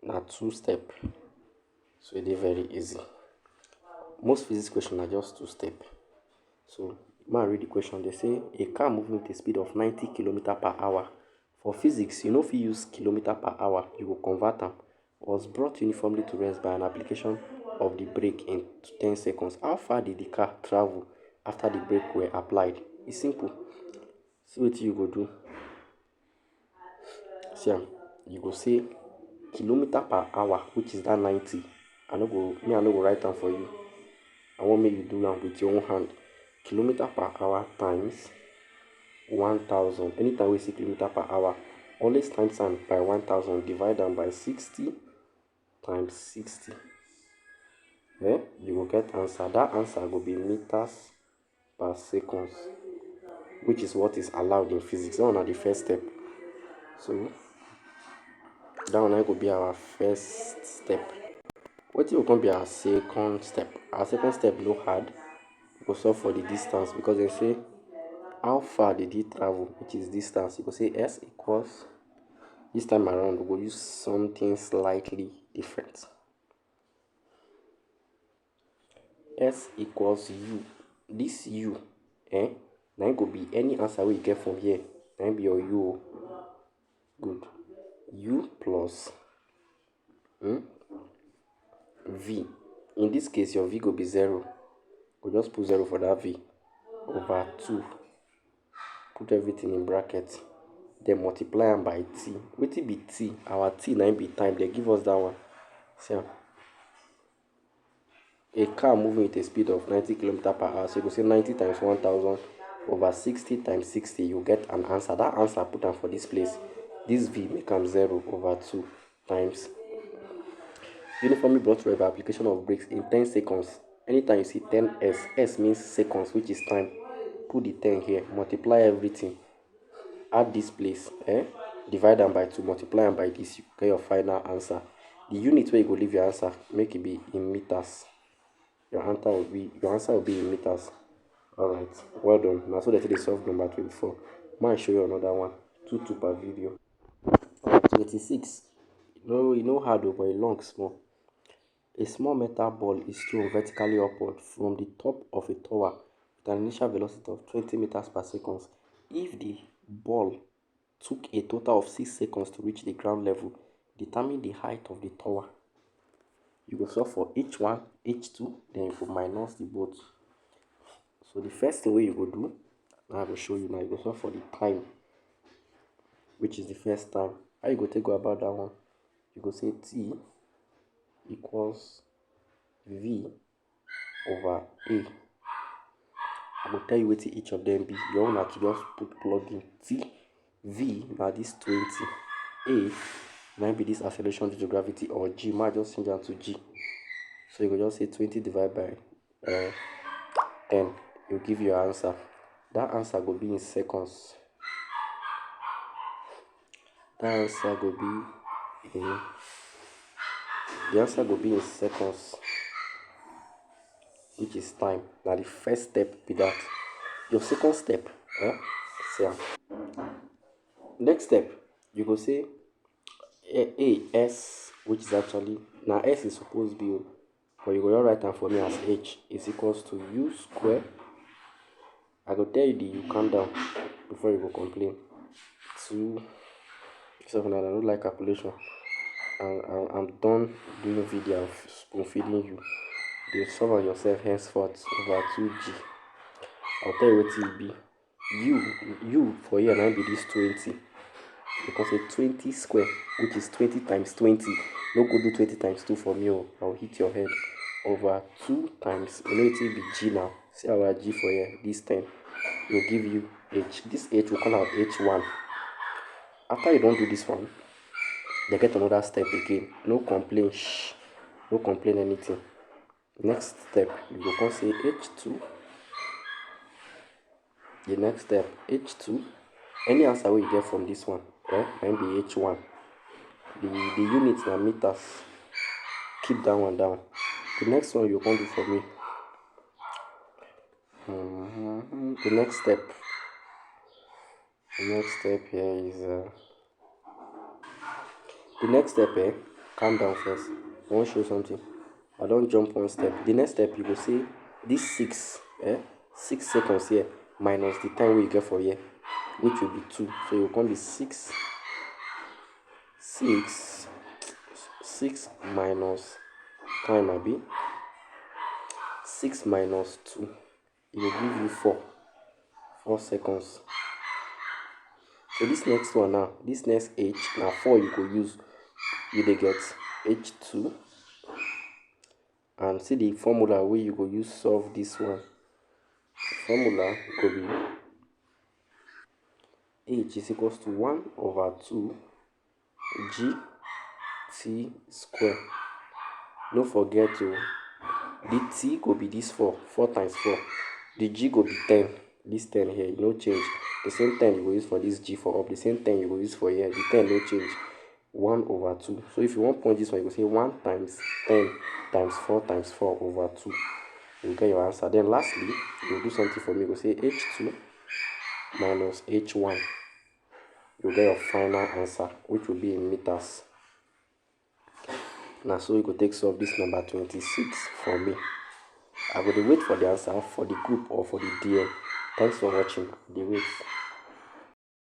but na 2 step, so it is very easy. Most physics questions are just 2 step. So may I read the question. They say a car moving with a speed of 90 km per hour. For physics, you know if you use kilometer per hour, you will convert them. Was brought uniformly to rest by an application of the brake in 10 seconds. How far did the car travel after the brake were applied? It's simple. See what you go do. See, you go say kilometer per hour, which is that 90. I no go write down for you. I want make you do that with your own hand. Kilometer per hour times 1000. Anytime we see kilometer per hour, always times am by 1000, divide am by 60 times 60. You will get answer. That answer will be meters per seconds, which is what is allowed in physics. That one are the first step. So that one will be our first step. What will come be our second step? Our second step no hard. We go solve for the distance because they say how far did he travel, which is distance. You go say S equals, this time around we go use something slightly different. S equals U. This U, now it could be any answer we get from here. Now be your U. Good. U plus V. In this case, your V will be 0. We'll just put 0 for that V. Over 2. Put everything in bracket. Then multiply them by T. What will be T? Our T now be time. They give us that one. See. A car moving with a speed of 90 km per hour. So you go say 90 times 1000 over 60 times 60. You get an answer. That answer put them for this place. This V becomes 0 over 2 times. Uniformly brought to by application of brakes in 10 seconds. Anytime you see 10s, S means seconds, which is time. Put the 10 here. Multiply everything. Add this place. Divide them by 2. Multiply them by this. You get your final answer. The unit where you go leave your answer, make it be in meters. Your answer will be in meters. Alright, well done. Now so that it is solved number 24. Might show you another one. 2 per video. Alright, 26. You know hard but a long small. A small metal ball is thrown vertically upward from the top of a tower with an initial velocity of 20 meters per second. If the ball took a total of 6 seconds to reach the ground level, determine the height of the tower. You go solve for H1, H2, then you go minus the both. So the first thing you go do, now I will show you now. You go solve for the time, which is the first time. How you go take go about that one? You go say T equals V over A. I will tell you what each of them be. You own have to just plug in T. V now this 20. A might be this acceleration due to gravity, or G might just change that to G. So you go just say 20 divided by 10. It will give you your answer. That answer will be in seconds. The answer will be in seconds, which is time. Now the first step be that. Your second step, see. Next step, you go say S, which is actually now S is supposed to be, but you go just write down for me as H is equals to U square. I go tell you the U calm down before you go complain. 2 7. I don't like calculation. I'm done doing video and spoon feeding you. They solve on yourself henceforth over 2G. I'll tell you what it be. U for here now be this 20. Because a 20 square, which is 20 times 20. No go do 20 times 2 for me. I'll hit your head. Over 2 times, you know it will be G now. See our G for here, this 10. Will give you H. This H will call out H1. After you don't do this one, they get another step again. No complain. Shh. No complain anything. Next step, you go come say H2. The next step, H2. Any answer we get from this one, might be H1. The units are meters. Keep that one down. The next one you can do for me. The next step here is The next step, calm down first. I want to show something. I don't jump one step. The next step, you go say this 6 seconds here minus the time we get for here, which will be 2. So it will come be 6 minus time, abi 6 minus 2, it will give you 4 seconds. So this next one now, this next h now 4 you go use, you dey get h2, and see the formula wey you go use solve this one. Formula go be h is equals to 1/2 gt square. No forget to the t go be this 4 times 4. The g go be 10. This 10 here, no change. The same 10 you go use for this g for up. The same 10 you go use for here. The 10 no change. 1/2. So if you want point this one, you go say 1 times 10 times 4 times 4/2. You get your answer. Then lastly, you do something for me. You go say h2 minus h1. You get your final answer, which will be in meters. Now, so you go take solve this number 26 for me. I will wait for the answer for the group or for the DM. Thanks for watching. The wait.